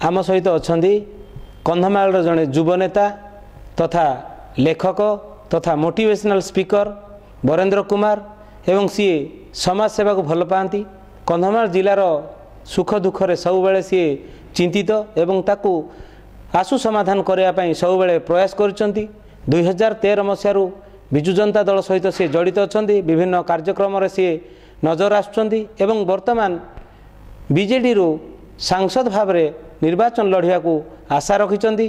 आम सहित अच्छा कंधमाल जड़े युवनेता तथा लेखक तथा मोटिवेशनल स्पीकर वरेंद्र कुमार एवं सी समाज सेवा को भल पाती कंधमाल जिलार सुख दुखरे सब बेले सी चिंतित एवं ताकू आशु समाधान करने सब बेले प्रयास करिसेंती 2013 मसीह विजु जनता दल सहित सी जड़ित अच्छा विभिन्न कार्यक्रम सी नजर आसुंच एवं वर्तमान बीजेडी रु सांसद भाव में निर्वाचन लड़िया को आशा रखिंट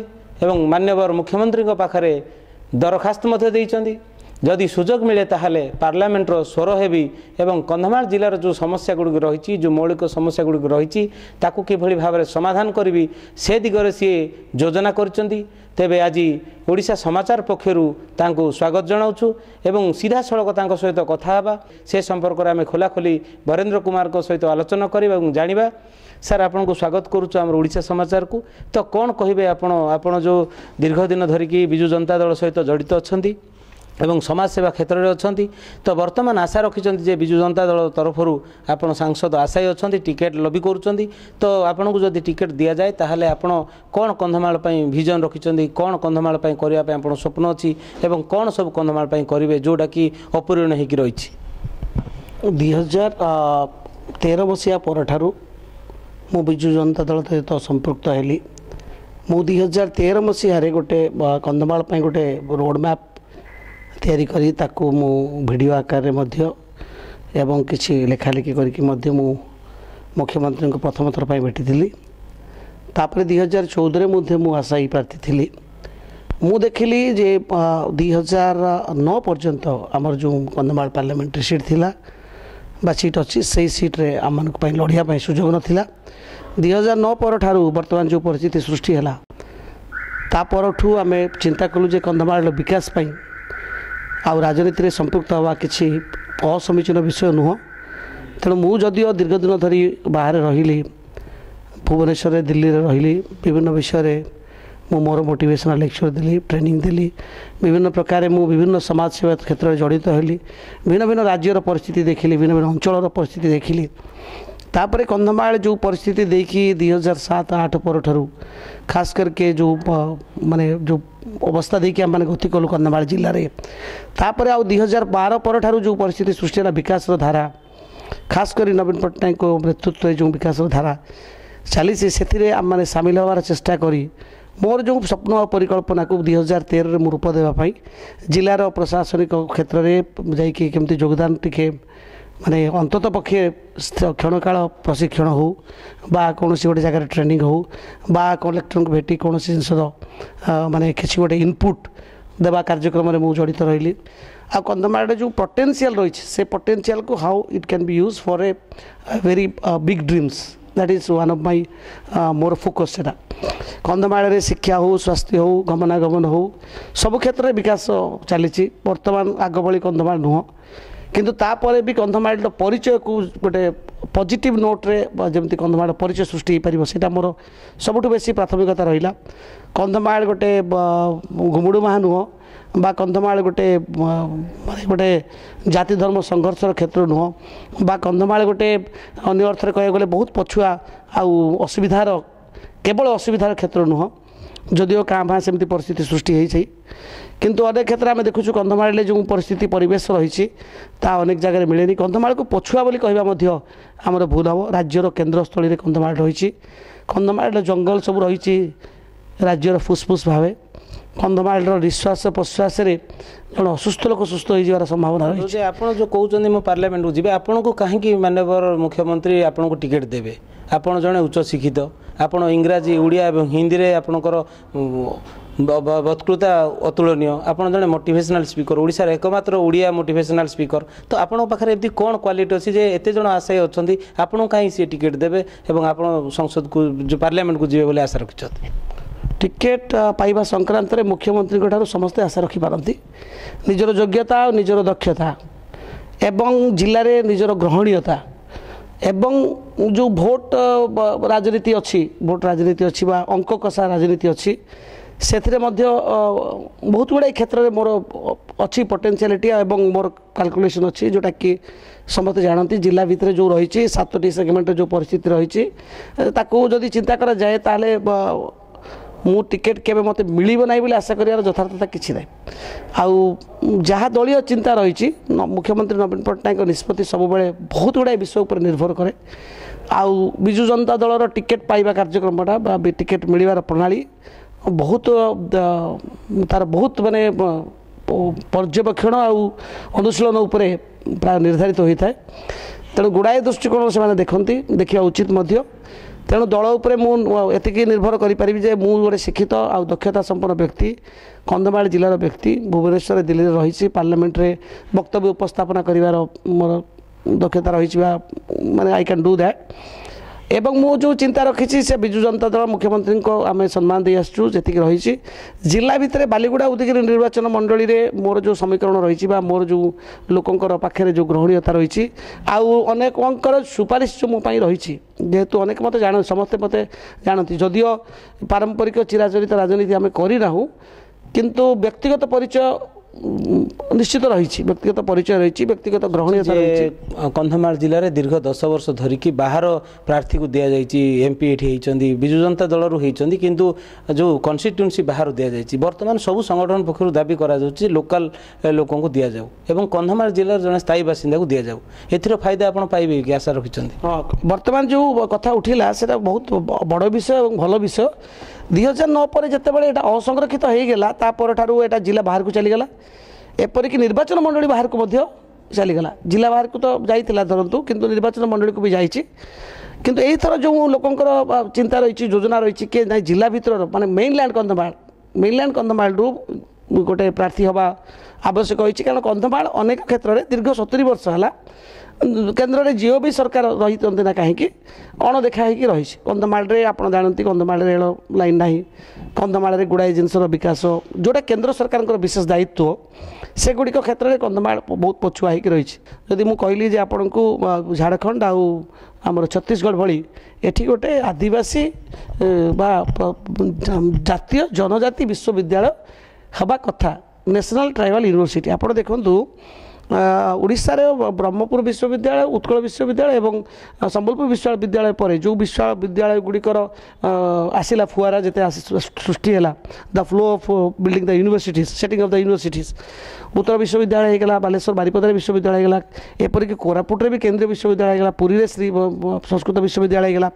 एवं माननीय मुख्यमंत्री पाखरे दरखास्त देइछन्ती जदि सुजोग मिले ताहले पार्लियामेंटर स्वर हेबी एवं कंधमाल जिलार जो समस्या गुड़िक रही जो मौलिक समस्या गुड़िक रही ताकू किभली भाव में समाधान करी से दिगरे सी योजना करिसेंती। तेबे आज ओडिशा समाचार पक्षरु तांको स्वागत जनाउछु एवं सीधा सड़क तांको सहित कथा हेबा से संपर्क में आम खोलाखोली वरेंद्र कुमार को सहित आलोचना करबा एवं जानिबा। सर आपन को स्वागत करुछु आम ओडिशा समाचार को। तो कौन कहिबे आपण जो दीर्घ दिन धरिकी विजु जनता दल सहित जड़ित अछंती एवं समाज सेवा क्षेत्र में अच्छा तो वर्तमान आशा रखिंट जे विजु जनता दल तरफ आपड़ सांसद आशायी अच्छा टिकेट लबी करुँच तो आपन को जदि टिकेट दि जाए ताहले आपड़ कौन कंधमाल विजन रखिंट कौन कंधमाल करने आप स्वप्न अच्छी एवं कौन सब कंधमाल करेंगे जोटा कि अपूर्ण हो रही 2013 मसीहा पर ठारू मु विजु जनता दल सहित संपृक्त हेली मु 2013 मसीह गोटे कंधमाल गोटे रोड मैप तैयारी करी ताकू मु वीडियो आकार रे मध्य एवं किछि लेखालेखी करके मध्य मु मुख्यमंत्री को प्रथम थर पर भेटी तापर 2014 मध्य मु आशायी प्रार्थी थी मु देखिली जे 2009 पर्यंत आमर जो कंधमाल पार्लियामेंट्री सीट थिला बा सीट अच्छी से सीट रे आम लड़िया सुजोग नाला 2009 पर ठारू वर्तमान जो परिस्थिति सृष्टि है तापरठू आम चिंता कलु जे कंधमाल विकास पाई आ राजनीति में संपृक्त हवा किसी असमीचीन विषय नुह तेणु मु जदिओ दीर्घ दिन धरी बाहर रही भुवनेश्वर दिल्ली रे रही विभिन्न विषय मु मोर मोटिवेशनल लेक्चर देली ट्रेनिंग देली विभिन्न प्रकार मु विभिन्न समाज सेवा क्षेत्र में जड़ित होली भिन्न भिन्न राज्यर परिस्थिति देखिली भिन्न भिन्न अंचल परिस्थिति देखिली तापर कंधमाल जो परिस्थिति देखी 2007-8 पर ठारू खास करके जो माने जो अवस्था देखिए आम गति कलु कंधमाल जिले में तापर आ 2012 पर ठारू जो परिस्थिति सृष्टि है विकास धारा खास कर नवीन पट्टनायक को नेतृत्व में जो विकास धारा चली से आम मैंने सामिल होवार चेष्टा करी मोर जो स्वप्न और परिकल्पना को 2013 में रूप देवाई जिलार प्रशासनिक क्षेत्र में जाकि केमती योगदान टिके माने अंतत पक्षे क्षणकाल प्रशिक्षण हो बा कौन गोटे जगह ट्रेनिंग हो बा कलेक्टर को भेटी कौन जिनस माने किसी गोटे इनपुट देवा कार्यक्रम में मुझे जड़ित रही आ कंधमाल जो पोटेंशियल रही से पोटेंशियल को how it can be use for a very big dreams that is one of my more focus सेटा कंधमाल शिक्षा हो स्वास्थ्य हो गमनागमन हो सब क्षेत्र में विकास चली वर्तमान आग भली कंधमाल नुह किंतु तापर भी कंधमाल परिचय को गोटे पॉजिटिव नोट रे जमती कंधमाल परिचय सृष्टि हो पार से मोर सबुठ बेसी प्राथमिकता रहा कंधमाल गोटे घुमुड़ू महा नुह बा कंधमाल गोटे गोटे जाति धर्म संघर्षर क्षेत्र नुह बा कंधमाल गोटे अन्य अर्थ कह गले बहुत पछुआ आसुविधार केवल असुविधार क्षेत्र नुह जदिओ काँ भाँ सेमती परिस्थिति सृष्टि होती किंतु अनेक क्षेत्र में देखुँ कंधमाल जो परिस्थिति परिवेश रही अनेक जगह मिलेनी कंधमाल को पछुआ बोली कहवा आमर भूल हम राज्यर केन्द्रस्थली में कंधमाल रही कंधमाल जंगल सब रही राज्यर फुसफुस भाव कंधमाल निश्वास प्रश्वास जन असुस्थ लोक सुस्थ हो संभावना रही है। आप जो कहते हैं पार्लियामेंट को जी आपन को कहीं माननीय मुख्यमंत्री आपन को टिकेट देवे आपन जड़े उच्च शिक्षित आपन इंग्राजी उड़िया और हिंदी में आपणकर वक्तृता अतुलनीय आपन जड़े मोटिवेशनल स्पीकर ओडिशार एकमात्र उड़िया मोटिवेशनल स्पीकर तो आपन पाखे एमती कौन क्वालिटी अच्छी जे एत जन आशायी अच्छा आपन कहीं सी टिकेट देवे और आप संसद को जो पार्लियामेंट को जी बोले आशा रखिंट टिकेट पाइबा संक्रांत में मुख्यमंत्री ठारू समस्ते आशा रखिपारती निजर योग्यता और निजर दक्षता एवं जिले में निजर ग्रहणीयता एवं जो भोट राजनीति अच्छी भोट राजनीति अच्छी बा अंक कषा राजनीति अच्छी ସେଥିରେ ମଧ୍ୟ ବହୁତ ଗୁଡ଼ାଏ କ୍ଷେତ୍ରରେ ମୋର ଅଛି ପୋଟେନ୍ସିଆଲିଟି ଏବଂ ମୋର କାଲକୁଲେସନ୍ ଅଛି ଯେଉଁଟାକି ସମସ୍ତେ ଜାଣନ୍ତି ଜିଲ୍ଲା ଭିତରେ ଯେଉଁ ରହିଛି 7ଟି ସେଗମେଣ୍ଟରେ ଯେଉଁ ପରିସ୍ଥିତି ରହିଛି ତାକୁ ଯଦି ଚିନ୍ତା କରାଯାଏ ତାହେଲେ ମୁଁ ଟିକେଟ୍ କେବେ ମୋତେ ମିଳିବ ନାହିଁ ବୋଲି ଆଶା କରିବାର ଯଥାର୍ଥତା କିଛି ନାହିଁ। ଆଉ ଯାହା ଦଳୀୟ ଚିନ୍ତା ରହିଛି ମୁଖ୍ୟମନ୍ତ୍ରୀ ନବୀନ ପଟ୍ଟନାୟକଙ୍କ ନିଷ୍ପତ୍ତି ସବୁବେଳେ ବହୁତ ଗୁଡ଼ାଏ ବିଷୟ ଉପରେ ନିର୍ଭର କରେ। ଆଉ ବିଜୁ ଜନତା ଦଳର ଟିକେଟ୍ ପାଇବା କାର୍ଯ୍ୟକ୍ରମଟା ବା ଟିକେଟ୍ ମିଳିବାର ପ୍ରଣାଳୀ ବହୁତ ତାର ବହୁତ ମାନେ ପର୍ଯ୍ୟବେକ୍ଷଣ ଆଉ ଅନୁଶୀଳନ ଉପରେ ପ୍ରାୟ ନିର୍ଦ୍ଧାରିତ ହୋଇଥାଏ। ତେଣୁ ଗୁଡ଼ାଏ ଦୃଷ୍ଟିକୋଣ ସେମାନେ ଦେଖନ୍ତି, ଦେଖିବା ଉଚିତ ମଧ୍ୟ। ତେଣୁ ଦଳ ଉପରେ ମୁଁ ଏତିକି ନିର୍ଭର କରିପାରିବି ଯେ ମୁଁ ଗୋଟେ ଶିକ୍ଷିତ ଆଉ ଦକ୍ଷତା ସମ୍ପନ୍ନ ବ୍ୟକ୍ତି, କନ୍ଧମାଳ ଜିଲ୍ଲାର ବ୍ୟକ୍ତି, ଭୁବନେଶ୍ୱର ଦିଲ୍ଲୀରେ ରହିଛି, ପାର୍ଲାମେଣ୍ଟରେ ବକ୍ତବ୍ୟ ଉପସ୍ଥାପନା କରିବାର ମୋର ଦକ୍ଷତା ରହିଛି ବା ମାନେ ଆଇ କ୍ୟାନ୍ ଡୁ ଦ୍ୟାଟ୍। ଏବଂ ମୁଁ ଯେଉଁ ଚିନ୍ତା ରଖିଛି ସେ ବିଜୁ ଜନତା ଦଳ ମୁଖ୍ୟମନ୍ତ୍ରୀଙ୍କୁ ଆମେ ସମ୍ମାନ ଦେଇ ଆସୁଛୁ ଯେତିକି ରହିଛି। ଜିଲ୍ଲା ଭିତରେ ବାଲିଗୁଡ଼ା ଉଦୟଗିରି ନିର୍ବାଚନ ମଣ୍ଡଳୀରେ ମୋର ଯେଉଁ ସମୀକରଣ ରହିଛି ବା ମୋର ଯେଉଁ ଲୋକଙ୍କର ପାଖରେ ଯେଉଁ ଗ୍ରହଣୀୟତା ରହିଛି ଆଉ ଅନେକଙ୍କର ସୁପାରିଶ ଯେଉଁ ମୋ ପାଇଁ ରହିଛି, ଯେହେତୁ ଅନେକ ମୋତେ ସମସ୍ତେ ମୋତେ ଜାଣନ୍ତି, ଯଦିଓ ପାରମ୍ପରିକ ଚିରାଚରିତ ରାଜନୀତି ଆମେ କରିନାହୁଁ କିନ୍ତୁ ବ୍ୟକ୍ତିଗତ ପରିଚୟ ନିଶ୍ଚିତ ରହିଛି, ବ୍ୟକ୍ତିଗତ ପରିଚୟ ରହିଛି, ବ୍ୟକ୍ତିଗତ ଗ୍ରହଣୀୟତା ରହିଛି। କନ୍ଧମାଳ ଜିଲ୍ଲାରେ ଦୀର୍ଘ 10 ବର୍ଷ ଧରିକି ବାହାର ପ୍ରାର୍ଥୀକୁ ଦିଆଯାଇଛି, ଏମ୍ପି ଏଠି ହେଇଛନ୍ତି, ବିଜୁ ଜନତା ଦଳରୁ ହେଇଛନ୍ତି, କିନ୍ତୁ ଯେଉଁ କନଷ୍ଟିଟ୍ୟୁନ୍ସି ବାହାରୁ ଦିଆଯାଇଛି। ବର୍ତ୍ତମାନ ସବୁ ସଂଗଠନ ପକ୍ଷରୁ ଦାବି କରାଯାଉଛି ଲୋକାଲ ଲୋକଙ୍କୁ ଦିଆଯାଉ ଏବଂ କନ୍ଧମାଳ ଜିଲ୍ଲାର ଜଣେ ସ୍ଥାୟୀ ବାସିନ୍ଦାକୁ ଦିଆଯାଉ। ଏଥିର ଫାଇଦା ଆପଣ ପାଇବେ କି ଆଶା ରଖିଛନ୍ତି? ହଁ, ବର୍ତ୍ତମାନ ଯେଉଁ କଥା ଉଠିଲା ସେଇଟା ବହୁତ ବଡ଼ ବିଷୟ ଏବଂ ଭଲ ବିଷୟ। 2009 ପରେ ଯେତେବେଳେ ଏଇଟା ଅସଂରକ୍ଷିତ ହୋଇଗଲା ତା ପରଠାରୁ ଏଇଟା ଜିଲ୍ଲା ବାହାରକୁ ଚାଲିଗଲା, ଏପରିକି ନିର୍ବାଚନ ମଣ୍ଡଳୀ ବାହାରକୁ ମଧ୍ୟ ଚାଲିଗଲା। ଜିଲ୍ଲା ବାହାରକୁ ତ ଯାଇଥିଲା ଧରନ୍ତୁ, କିନ୍ତୁ ନିର୍ବାଚନ ମଣ୍ଡଳୀକୁ ବି ଯାଇଛି। କିନ୍ତୁ ଏଇଥର ଯେଉଁ ଲୋକଙ୍କର ଚିନ୍ତା ରହିଛି, ଯୋଜନା ରହିଛି କି ନାଇଁ ଜିଲ୍ଲା ଭିତରର ମାନେ ମେଇନଲ୍ୟାଣ୍ଡ କନ୍ଧମାଳରୁ ଗୋଟେ ପ୍ରାର୍ଥୀ ହେବା ଆବଶ୍ୟକ ହୋଇଛି। କାରଣ କନ୍ଧମାଳ ଅନେକ କ୍ଷେତ୍ରରେ ଦୀର୍ଘ 70 ବର୍ଷ ହେଲା କେନ୍ଦ୍ରରେ ଜିଓ ବି ସରକାର ରହିଛନ୍ତି ନା କାହିଁକି ଅଣଦେଖା ହେଇକି ରହିଛି। କନ୍ଧମାଳରେ ଆପଣ ଜାଣନ୍ତି କନ୍ଧମାଳରେ ରେଳ ଲାଇନ୍ ନାହିଁ, କନ୍ଧମାଳରେ ଗୁଡ଼ାଏ ଜିନିଷର ବିକାଶ ଯେଉଁଟା କେନ୍ଦ୍ର ସରକାରଙ୍କର ବିଶେଷ ଦାୟିତ୍ୱ ସେଗୁଡ଼ିକ କ୍ଷେତ୍ରରେ କନ୍ଧମାଳ ବହୁତ ପଛୁଆ ହେଇକି ରହିଛି। ଯଦି ମୁଁ କହିଲି ଯେ ଆପଣଙ୍କୁ ଝାଡ଼ଖଣ୍ଡ ଆଉ ଆମର ଛତିଶଗଡ଼ ଭଳି ଏଠି ଗୋଟେ ଆଦିବାସୀ ବା ଜାତୀୟ ଜନଜାତି ବିଶ୍ୱବିଦ୍ୟାଳୟ ହେବା କଥା, ନ୍ୟାସନାଲ୍ ଟ୍ରାଇବାଲ୍ ୟୁନିଭର୍ସିଟି। ଆପଣ ଦେଖନ୍ତୁ ଓଡ଼ିଶାରେ ବ୍ରହ୍ମପୁର ବିଶ୍ୱବିଦ୍ୟାଳୟ, ଉତ୍କଳ ବିଶ୍ୱବିଦ୍ୟାଳୟ ଏବଂ ସମ୍ବଲପୁର ବିଶ୍ୱବିଦ୍ୟାଳୟ ପରେ ଯେଉଁ ବିଶ୍ୱବିଦ୍ୟାଳୟ ଗୁଡ଼ିକର ଆସିଲା ଫୁଆରା ଯେତେ ସୃଷ୍ଟି ହେଲା, the flow of building the universities, setting of the universities, ଉତ୍ତର ବିଶ୍ୱବିଦ୍ୟାଳୟ ହେଇଗଲା, ବାଲେଶ୍ୱର ବାରିପଦାରେ ବିଶ୍ୱବିଦ୍ୟାଳୟ ହେଇଗଲା, ଏପରିକି କୋରାପୁଟରେ ବି କେନ୍ଦ୍ରୀୟ ବିଶ୍ୱବିଦ୍ୟାଳୟ ହେଇଗଲା, ପୁରୀରେ ଶ୍ରୀ ସଂସ୍କୃତ ବିଶ୍ୱବିଦ୍ୟାଳୟ ହେଇଗଲା।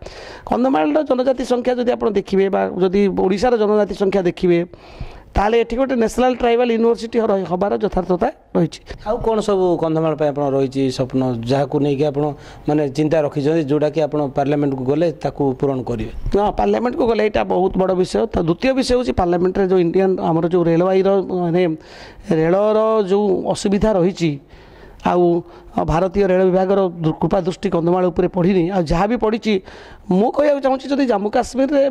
କନ୍ଧମାଳର ଜନଜାତି ସଂଖ୍ୟା ଯଦି ଆପଣ ଦେଖିବେ ବା ଯଦି ଓଡ଼ିଶାର ଜନଜାତି ସଂଖ୍ୟା ଦେଖିବେ ତାହେଲେ ଏଠି ଗୋଟେ ନ୍ୟାସନାଲ୍ ଟ୍ରାଇବାଲ୍ ୟୁନିଭର୍ସିଟି ହେବାର ଯଥାର୍ଥତା ରହିଛି। ଆଉ କ'ଣ ସବୁ କନ୍ଧମାଳ ପାଇଁ ଆପଣ ରହିଛି ସ୍ୱପ୍ନ, ଯାହାକୁ ନେଇକି ଆପଣ ମାନେ ଚିନ୍ତା ରଖିଛନ୍ତି, ଯେଉଁଟାକି ଆପଣ ପାର୍ଲାମେଣ୍ଟକୁ ଗଲେ ତାକୁ ପୂରଣ କରିବେ? ହଁ, ପାର୍ଲାମେଣ୍ଟକୁ ଗଲେ ଏଇଟା ବହୁତ ବଡ଼ ବିଷୟ। ତ ଦ୍ୱିତୀୟ ବିଷୟ ହେଉଛି ପାର୍ଲାମେଣ୍ଟରେ ଯେଉଁ ଇଣ୍ଡିଆନ୍ ଆମର ଯେଉଁ ରେଳବାଇର ମାନେ ରେଳର ଯେଉଁ ଅସୁବିଧା ରହିଛି ଆଉ ଭାରତୀୟ ରେଳ ବିଭାଗର କୃପା ଦୃଷ୍ଟି କନ୍ଧମାଳ ଉପରେ ପଡ଼ିନି। ଆଉ ଯାହା ବି ପଡ଼ିଛି ମୁଁ କହିବାକୁ ଚାହୁଁଛି ଯଦି ଜାମ୍ମୁ କାଶ୍ମୀରରେ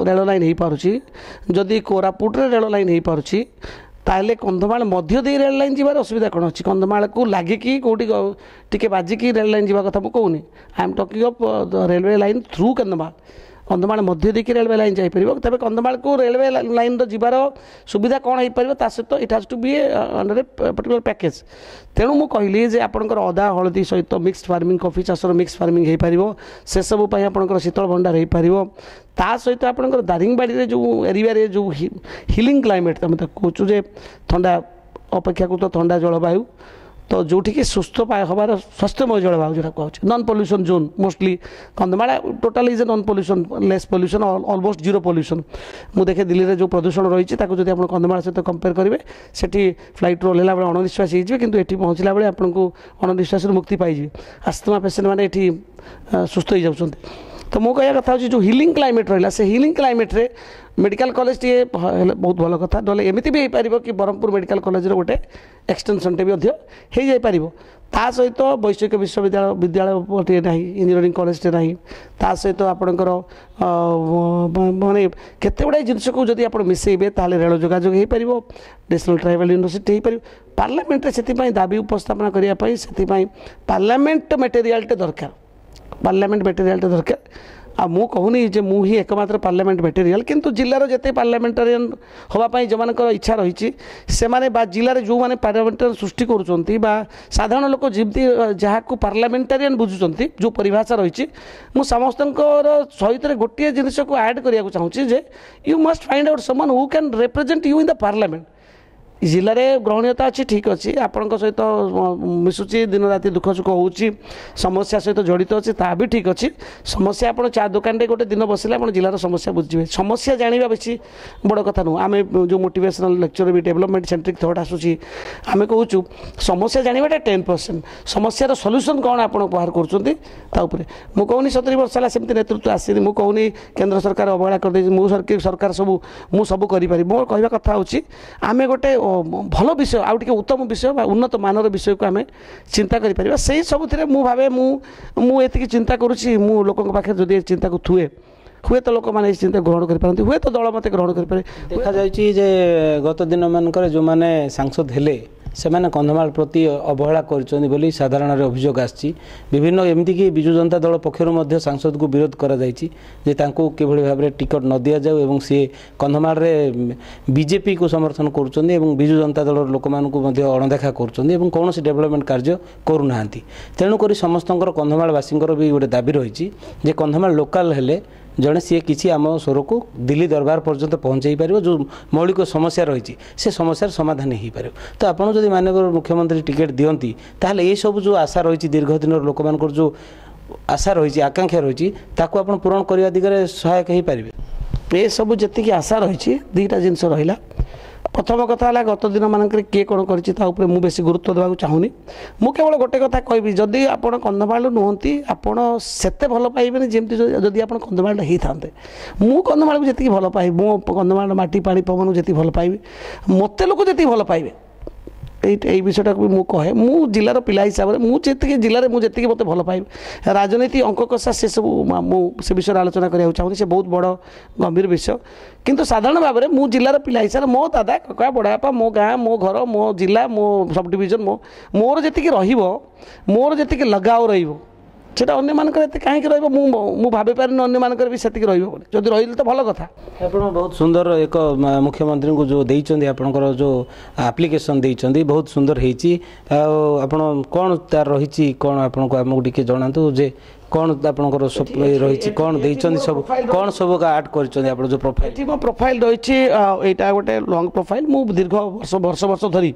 ରେଳ ଲାଇନ୍ ହେଇପାରୁଛି, ଯଦି କୋରାପୁଟରେ ରେଳ ଲାଇନ୍ ହେଇପାରୁଛି, ତାହେଲେ କନ୍ଧମାଳ ମଧ୍ୟ ଦେଇ ରେଳ ଲାଇନ୍ ଯିବାର ଅସୁବିଧା କ'ଣ ଅଛି? କନ୍ଧମାଳକୁ ଲାଗିକି କେଉଁଠି ଟିକେ ବାଜିକି ରେଳ ଲାଇନ୍ ଯିବା କଥା ମୁଁ କହୁନି। I M talking of railway line through Kandhamal ମଧ୍ୟ ଦେଇକି ରେଲୱେ ଲାଇନ୍ ଯାଇପାରିବ। ତେବେ କନ୍ଧମାଳକୁ ରେଲୱେ ଲାଇନ୍ର ଯିବାର ସୁବିଧା କ'ଣ ହେଇପାରିବ ତା ସହିତ ଇଟ୍ has two B under A particular package. ତେଣୁ ମୁଁ କହିଲି ଯେ ଆପଣଙ୍କର ଅଦା ହଳଦୀ ସହିତ ମିକ୍ସଡ୍ ଫାର୍ମିଂ, କଫି ଚାଷର ମିକ୍ସ ଫାର୍ମିଂ ହେଇପାରିବ, ସେସବୁ ପାଇଁ ଆପଣଙ୍କର ଶୀତଳ ଭଣ୍ଡାର ହେଇପାରିବ। ତା ସହିତ ଆପଣଙ୍କର ଦାରିଙ୍ଗବାଡ଼ିରେ ଯେଉଁ ଏରିଆରେ ଯେଉଁ ହିଲିଂ କ୍ଲାଇମେଟ୍ ଆମେ ତାକୁ କହୁଛୁ ଯେ ଥଣ୍ଡା ଅପେକ୍ଷାକୃତ ଥଣ୍ଡା ଜଳବାୟୁ, ତ ଯେଉଁଠିକି ସୁସ୍ଥ ହେବାର ସ୍ୱାସ୍ଥ୍ୟମୟ ଜଳବାୟୁ ଯେଉଁଟା କୁହାଯାଉଛି, non pollution zone mostly Kandhamal totally is a non pollution, less pollution, almost zero pollution. ମୁଁ ଦେଖେ ଦିଲ୍ଲୀରେ ଯେଉଁ ପ୍ରଦୂଷଣ ରହିଛି ତାକୁ ଯଦି ଆପଣ କନ୍ଧମାଳ ସହିତ କମ୍ପେୟାର କରିବେ, ସେଠି ଫ୍ଲାଇଟ୍ରୁ ଓହ୍ଲାଇଲା ବେଳେ ଅଣନିଶ୍ୱାସୀ ହେଇଯିବେ, କିନ୍ତୁ ଏଠି ପହଞ୍ଚିଲା ବେଳେ ଆପଣଙ୍କୁ ଅଣନିଶ୍ୱାସରୁ ମୁକ୍ତି ପାଇଯିବେ। ଆସ୍ଥମା ପେସେଣ୍ଟମାନେ ଏଠି ସୁସ୍ଥ ହେଇଯାଉଛନ୍ତି। ତ ମୁଁ କହିବା କଥା ହେଉଛି ଯେଉଁ ହିଲିଂ କ୍ଲାଇମେଟ୍ ରହିଲା, ସେ ହିଲିଂ କ୍ଲାଇମେଟ୍ରେ ମେଡ଼ିକାଲ କଲେଜଟିଏ ହେଲେ ବହୁତ ଭଲ କଥା। ନହେଲେ ଏମିତି ବି ହେଇପାରିବ କି ବ୍ରହ୍ମପୁର ମେଡ଼ିକାଲ କଲେଜର ଗୋଟେ ଏକ୍ସଟେନସନ୍ଟେ ବି ମଧ୍ୟ ହେଇଯାଇପାରିବ। ତା ସହିତ ବୈଷୟିକ ବିଦ୍ୟାଳୟଟିଏ ନାହିଁ, ଇଞ୍ଜିନିୟରିଂ କଲେଜଟେ ନାହିଁ, ତା ସହିତ ଆପଣଙ୍କର ମାନେ କେତେ ଗୁଡ଼ାଏ ଜିନିଷକୁ ଯଦି ଆପଣ ମିଶାଇବେ ତାହେଲେ ରେଳ ଯୋଗାଯୋଗ ହେଇପାରିବ, ନ୍ୟାସନାଲ୍ ଟ୍ରାଇବାଲ୍ ୟୁନିଭର୍ସିଟି ହେଇପାରିବ। ପାର୍ଲାମେଣ୍ଟରେ ସେଥିପାଇଁ ଦାବି ଉପସ୍ଥାପନା କରିବା ପାଇଁ ସେଥିପାଇଁ ପାର୍ଲାମେଣ୍ଟ ମେଟେରିଆଲଟେ ଦରକାର, ପାର୍ଲାମେଣ୍ଟ ମେଟେରିଆଲଟେ ଦରକାର। आ मु कहूनी जे मु ही एकमात्र पार्लियामेंट मटेरियल किंतु जिल्लार जेते पार्लियामेंटारियन होबाई जो मान इच्छा रही से जिले जो मैंने पार्लियामेंटारियन सृष्टि करुँच साधारण लोक जमी जहाँ को पार्लियामेंटारियन बुझुंट जो परिभाषा रही मु समस्त सहित गोटे जिनस को ऐड करने चाहूँगी जे you must find out someone who can represent you in the parliament जिले में ग्रहणीयता अच्छी ठीक अच्छी आपण सहित मिशुची दिन राति दुख सुख हो समस्या सहित जड़ित अच्छी ता भी ठीक अच्छी समस्या आप चा दुकान गोटे दिन बसले आप जिलार समस्या बुझे समस्या जाना बेसी बड़ कथा नुह आम जो मोटिवेशनल लेक्चर भी डेवलपमेंट सेंट्रिक थॉट आसूँ आम कहूँ समस्या जानाटा 10% समस्यार सल्यूशन कौन आप बाहर कर कहूनी 70 वर्ष है सेमती नेतृत्व आसनी मुझे कहूनी केंद्र सरकार अवहेला कर सरकार सब मुझे करी मो कहवा कथा हूँ आम गोटे भल विषय आउ टे उत्तम विषय उन्नत मानर विषय को आम चिंता करें से सब मु भावे मुझे चिंता करुँची मु लोकों पाखे जदि चिंता को थुए हुए तो लोक मैंने चिंता ग्रहण करें हुए तो दल मत ग्रहण करें देखा जाए गत दिन मानक जो मैंने सांसद हेले से मैंने कंधमाल प्रति अवहेला कर साधारण अभियोग आसी विभिन्न एमतीक विजु जनता दल पक्षर सांसद को विरोध कि भाव में टिकट न दि जाऊ एवं सी कंधमाल बीजेपी को समर्थन करुँच जनता दल लोक अणदेखा कर कौन डेवलपमेंट कार्य करूना तेणुक समस्त कंधमालवासी भी गोटे दाबी रही है कंधमाल लोकाल हेले जड़े सी किसी आम स्वर को दिल्ली दरबार पर्यंत पहुँचाई पार जो मौलिक समस्या रही से समस्यार समाधान हो पार तो आपड़ जब माननीय मुख्यमंत्री टिकेट दियंती ताहले ये सब जो आशा रही दीर्घ दिन लोक मान जो आशा रही आकांक्षा रही ताकू आप पूरण करने दिगरे सहायक हो पारे ये सब जी आशा रही दुईटा जिनस रहा प्रथम कथा है गत दिन मानक किए कौन कर बेसी गुरुत्व देवाक चाहूनी मु केवल गोटे कथा कहि जदि आप कंधमाल नुहति आपड़ से भल पाइबे जमी जदि आप कंधमाल होता मु कंधमाल को जी भल पाइबी मो कंधमाल माटी पानी पवन जी भल पाइबी मत लोक जी भल पाइबे यही विषयटा भी मुझे कहे मु जिलार पिला हिसाब से मुझे जिले में मुझे मत भल पाइबी राजनीति अंक कषा से सब से विषय आलोचना करने चाहूँगी से बहुत बड़ गंभीर विषय किंतु साधारण भाव में मु जिलार पिला हिसाब से मो दादा कका बड़ापा मो गाँ मो घर मो जिला मो सब डिविजन मोर जी मोर जी लगाव रहा अन्य मानक कहीं रु भाभी पारे अन्य मानक भी से जदि रही तो भल कथा आप बहुत सुंदर एक मुख्यमंत्री को जो देइचंदी आपनकर जो एप्लिकेशन देइचंदी बहुत सुंदर होती आपन कौन तार रही कौन आपको आमको टिके जनातु जे कौन आपनकर रही कौन देइचंदी सब कौन सब ऐड कर जो प्रोफाइल मो प्रोफाइल रही यहाँ गोटे लंग प्रोफाइल मु दीर्घ वर्ष वर्ष धरी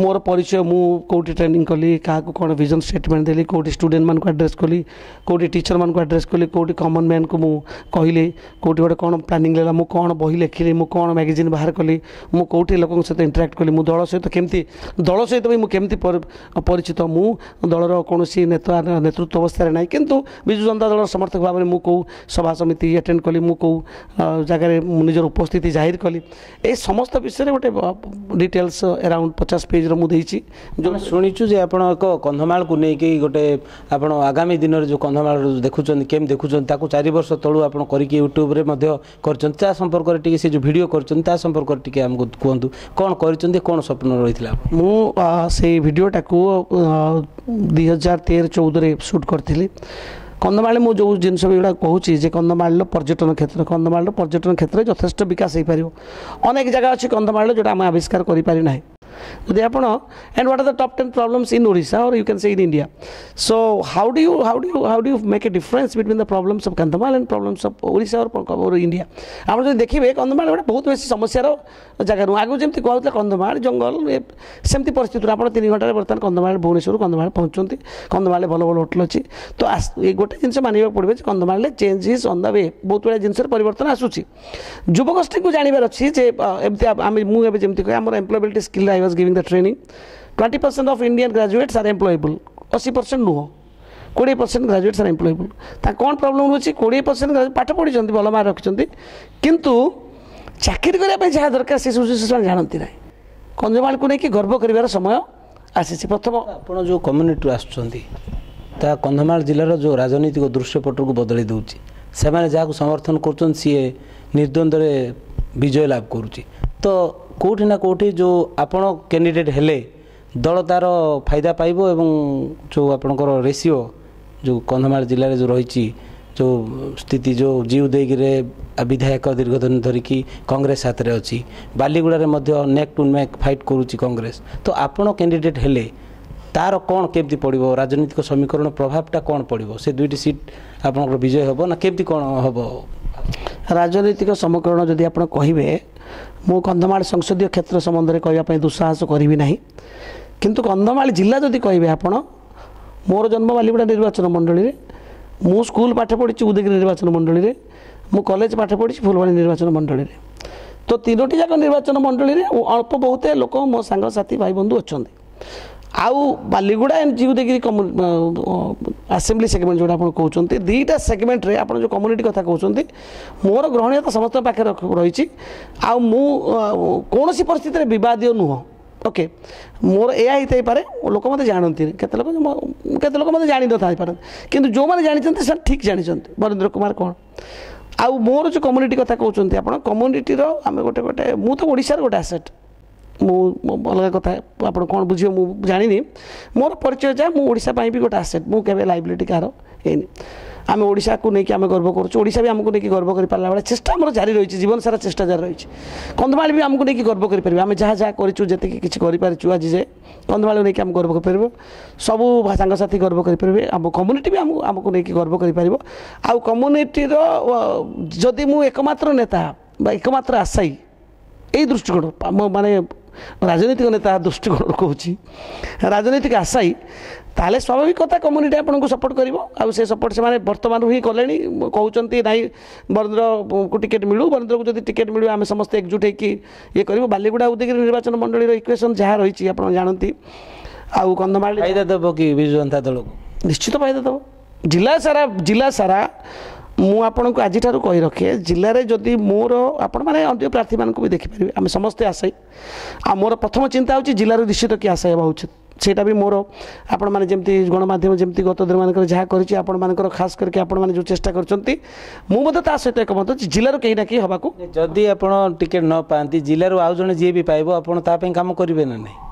मोर परिचय मु कौटी ट्रेनिंग कली क्या कौन विजन स्टेटमेंट देली कौटी स्टूडेंट मान को एड्रेस कली कौटी टीचर मान को एड्रेस कली कौटी कॉमन मैन को मु कहली कौटी गोटे कौन प्लानिंग लेला मु कौन बही लिखिली मु कौन मैगजीन बाहर कली मु कौटी लोकों सहित इंटराक्ट कली मु दल सहित केमती दल सहित भी मुझे परिचित मु दलर कौन नेतृत्व अवस्था ना किंतु विजु जनता दल समर्थक भाव में मु सभा समिति अटेंड कली मु जगह निजर उपस्थिति जाहिर कली ए समस्त विषय गोटे डिटेल्स अराउंड 50 पेज मुझे जो शुणीचु जे आपण एक कंधमाल को लेकिन गोटे आप आगामी दिन में जो कंधमाल देखुं केम देखुं 4 वर्ष तलू आप यूट्यूब रे कर संपर्क से जो वीडियो कर संपर्क आमको कहतु कौन कर कौन स्वप्न रही मुझे भिडटा को 2013-14 शूट करी कंधमाल मु जो जिनस गुड़ा कहूँ कंधमाल पर्यटन क्षेत्र यथेष्ट विकास हो पार अनेक जगह अच्छी कंधमाल जोटा आम आविष्कार करें यदि आप and what are the top 10 problems in Odisha और you can say in India so how do you make a difference between the problems of Kandhamal and problems of Odisha और इंडिया आप जो देखिए कंधमाल गोटे बहुत बेसी समस्यार जगह नुह आगे जमी कहते कंधमाल जंगल सेमती परिस्थिति आप 3 घंटे बर्तमान कंधमाल भुवनेश्वर कंधमाल पहुँचते कंधमाल भल भल होटेल अच्छी तो ये गोटे जिन मानवा पड़े Kandhamal changes on the way बहुत गुड़ा जिन परिवर्तन आसूसी युवगोष्ठी को जानवर अच्छी मुझे जमी कहे आम employability skill I was giving the training 20% of Indian graduates are employable 80% नुह 20% ग्रेजुएट्स आर एम्प्लॉयबल कौन प्रॉब्लम रोचे 20% पाठ पढ़ी भल मार्क रखिंट किंतु चाकरी करने जहाँ दरकार से सब जानती ना कंधमाल को लेकिन गर्व कर समय आसी प्रथम आप जो कम्युनिटी आसुँच कंधमाल जिलार जो राजनीतिक दृश्यपट को बदल दूसरी से जहाँ समर्थन कर निर्द्वंद विजय लाभ करुँच तो कौटी ना कौटी जो आपण कैंडिडेट हेले दल तार फायदा पाइब एवं जो आपणकर रेशियो जो कंधमाल जिले में जो रही जो स्थिति जो जीव देगिरे विधायक दीर्घ दिन धरिकी कांग्रेस हाथ में अच्छी बालीगुड़ा में नेक टू नेक फाइट करुच्ची कांग्रेस तो आपण कैंडिडेट हेले तार कौन केमती पड़ो राजनीतिक समीकरण प्रभावटा कौन पड़ो से दुईटी सीट आप विजय हम ना केमती कौन हम राजनीतिक समीकरण जदि आप कहे मु कंधमाल संसदीय क्षेत्र संबंध में कहवाई दुस्साहस करी ना किंतु कंधमाल जिला जदि कहे आपण मोर जन्म बालीगुड़ा निर्वाचन मंडली में मु स्कूल पाठ पढ़ी उदयगिरी निर्वाचन मंडली में मु कॉलेज पाठ पढ़ी फुलवाणी निर्वाचन मंडली में तो तीनोटी जाक निर्वाचन मंडली में अल्प बहुत लोक मो सांगसाथी भाई बंधु अच्छा आउ बालीगुड़ा एंड जीवदेगिरी आसेम्बली सेगमेंट जो आप कहते दुईटा सेगमेंट रे आप जो कम्युनिटी कथा कहते मोर ग्रहणीयता समस्त पाखे रही कौन परिस्थिति में बदय नुह ओके मोर यह होता पारे लोक मत जानती केते लोक मत जानी न था पारे किंतु जो मैंने जानते सर ठीक जानते बरेंद्र कुमार कौन आउ मोर जो कम्युनिटी कथा कहते आप कम्युनिटी आम गोटे गोटे मु तो ओडिशार गोटे आसेट मु अलग कथा आप कौन बुझे मुझे जानी मोर परिचय जा मुझा भी गोटे आसेट मुझे लाइबिलिटी कार है आम ओडिशा को लेकिन आम गर्व करोशा भी आमको लेकिन गर्व कर पारा चेष्टा आम जारी रही जीवन सारा चेष्टा जारी रही कंधमाल भी आमको लेकिन गर्व करें आम जहाँ जहाँ करें किसी करूँ आज जे कंधमाल लेकिन आम गर्व कर सबू सांगसाथी गर्व करेंगे आम कम्युनिटी भी आमको लेकिन गर्व कर आउ कम्युनिटी जदि मु एकमात्र नेता एकमात्र आशायी यही दृष्टिकोण माने राजनीतिक नेता दृष्टिकोण कहूँ राजनीतिक आशायी ताले स्वाभाविक कथा कम्युनिटी आपको सपोर्ट कर सपोर्ट से बर्तमान ही कले कहते ना बरेंद्र को टिकेट मिलू बरेंद्र को जब टिकेट मिलू आम समस्त एकजुट होकर ये कर बालीगुड़ा उदयगिरी निर्वाचन मंडली इक्वेशन जहाँ रही आप जानती आउ कंधमाल फायदा देव कि विजु जनता दल को निश्चित फायदा देव जिला सारा मु आपन को आज कही रखे जिले में जदि मोर आपण मैंने अन्य प्रार्थी मानक भी देखिपारे आम समस्ते आशायी आ मोर प्रथम चिंता होची जिलार निश्चित कि आशा हेबा उचित सेटा भी मोर आपण माने जेमती गणमाध्यम जेमती गत दिन मानकर जहाँ करिछि आपण मानकर खास करके आपण माने जो चेष्टा करछंती मु मते ता सहित एकमत जिलार कहीं ना कहीं हबाकू जदि आपण टिकेट न पाती जिलार आउ जने जे भी पाइबो आपण ता पे काम करिवे ना नहीं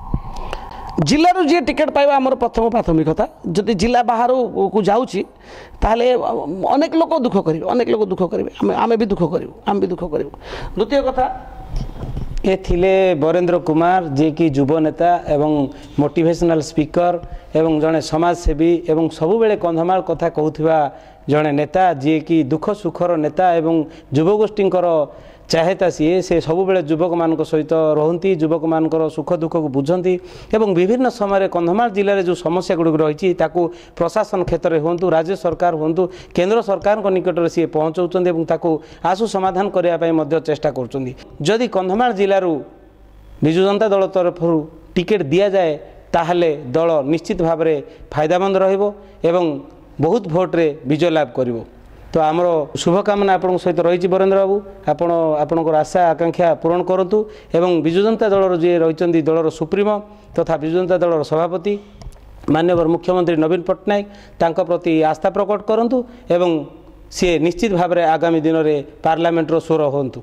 जिलूर जी टिकेट पाइबा आमर प्रथम प्राथमिकता जदि जिला बाहर को जाऊँगी ताहले अनेक लोक दुख करेंगे अनेक लोक दुख करेंगे आम भी दुख करूँ आम भी दुख करूँ द्वितीय कथा ये थिले बरेंद्र कुमार जे कि युव नेता एवं मोटिवेशनल स्पीकर एवं जड़े समाजसेवी एवं सबुबेले कंधमाल कथा कहूथिबा जड़े नेता जे कि दुख सुखर नेता एवं युवगोष्ठी चाहेता सी से सबुबेले युवक मान सहित रहती युवक मान सुख दुख को बुझती एवं विभिन्न समय कंधमाल जिले में जो समस्या गुड़िक रही प्रशासन क्षेत्र में हूँ राज्य सरकार हूँ केंद्र सरकार निकट में सी पहुँचाऊँ आशु समाधान करने चेष्टा करी कंधमाल जिलूर विजु जनता दल तरफ टिकेट दि जाए ताहले दल निश्चित भाव में फायदामंद रहिबो एवं बहुत भोट्रे विजय लाभ करिवो तो आमर शुभकामना आपण सहित रही बरेंद्र बाबू आपणकर आशा आकांक्षा पूरण करतु एवं विजु जनता दलर जी रही दलर सुप्रीमो तथा विजु जनता दलर सभापति माननीय मुख्यमंत्री नवीन पट्टनायक तांका प्रति आस्था प्रकट करंतु एवं सी निश्चित भाव में आगामी दिन में पार्लियामेंटर स्वर होंतु।